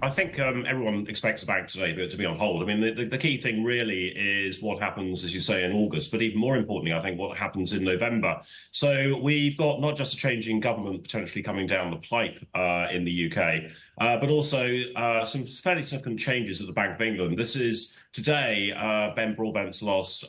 I think everyone expects the bank today to be on hold. I mean, the key thing really is what happens, as you say, in August, but even more importantly, I think what happens in November. So we've got not just a change in government potentially coming down the pipe in the UK, but also some fairly significant changes at the Bank of England. This is today Ben Broadbent's last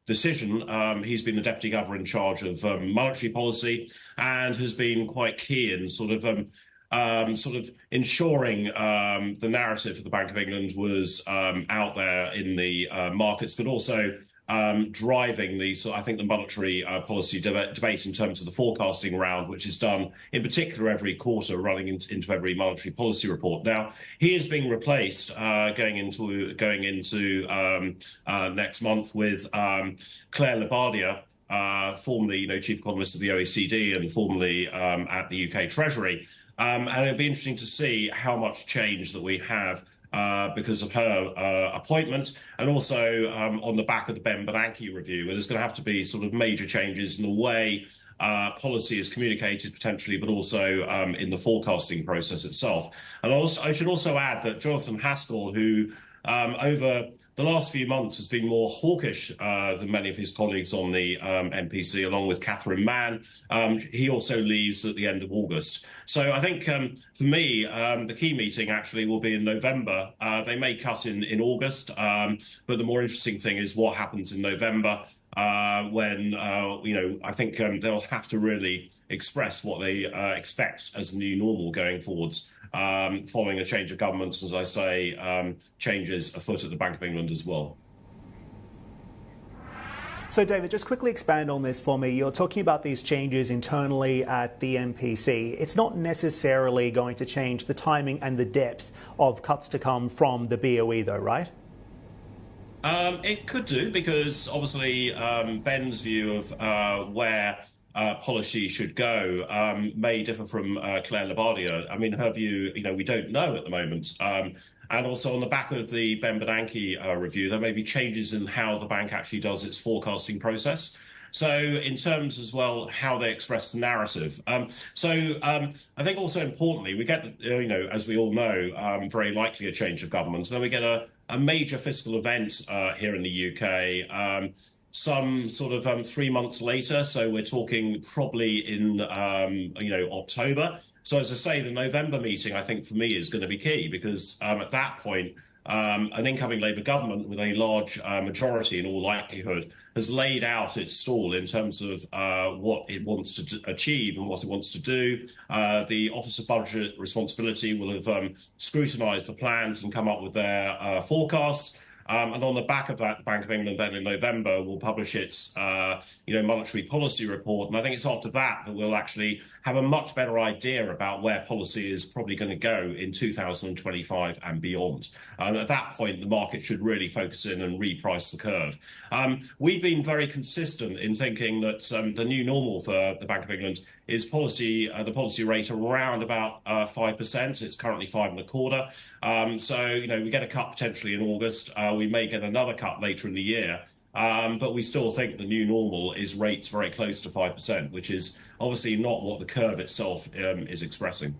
decision. He's been the deputy governor in charge of monetary policy and has been quite key in sort of ensuring the narrative for the Bank of England was out there in the markets, but also driving I think the monetary policy debate in terms of the forecasting round, which is done in particular every quarter, running into every monetary policy report. Now he is being replaced going into next month with Claire Labardia. Formerly, chief economist of the OECD and formerly at the UK Treasury. And it'll be interesting to see how much change that we have because of her appointment, and also on the back of the Ben Bernanke review, where there's going to have to be sort of major changes in the way policy is communicated potentially, but also in the forecasting process itself. And I should also add that Jonathan Haskell, who over the last few months has been more hawkish than many of his colleagues on the MPC, along with Catherine Mann. He also leaves at the end of August. So I think for me, the key meeting actually will be in November. They may cut in August, but the more interesting thing is what happens in November when, I think they'll have to really express what they expect as the new normal going forwards. Following a change of government, as I say, changes afoot at the Bank of England as well. So, David, just quickly expand on this for me. You're talking about these changes internally at the MPC. It's not necessarily going to change the timing and the depth of cuts to come from the BOE, though, right? It could do, because obviously Ben's view of where policy should go may differ from Claire Labardia. I mean, her view, we don't know at the moment. And also on the back of the Ben Bernanke review, there may be changes in how the bank actually does its forecasting process. So in terms as well, how they express the narrative. I think also importantly, we get, as we all know, very likely a change of government. Then we get a major fiscal event here in the UK. Some sort of 3 months later, so we're talking probably in October. So as I say, the November meeting, I think for me is going to be key, because at that point, an incoming Labour government with a large majority in all likelihood has laid out its stall in terms of what it wants to achieve and what it wants to do. The Office of Budget Responsibility will have scrutinised the plans and come up with their forecasts. And on the back of that, the Bank of England then in November will publish its, monetary policy report. And I think it's after that that we'll actually have a much better idea about where policy is probably going to go in 2025 and beyond. And at that point, the market should really focus in and reprice the curve. We've been very consistent in thinking that the new normal for the Bank of England is the policy rate around about 5%. It's currently 5.25%. So we get a cut potentially in August. We may get another cut later in the year. But we still think the new normal is rates very close to 5%, which is obviously not what the curve itself is expressing.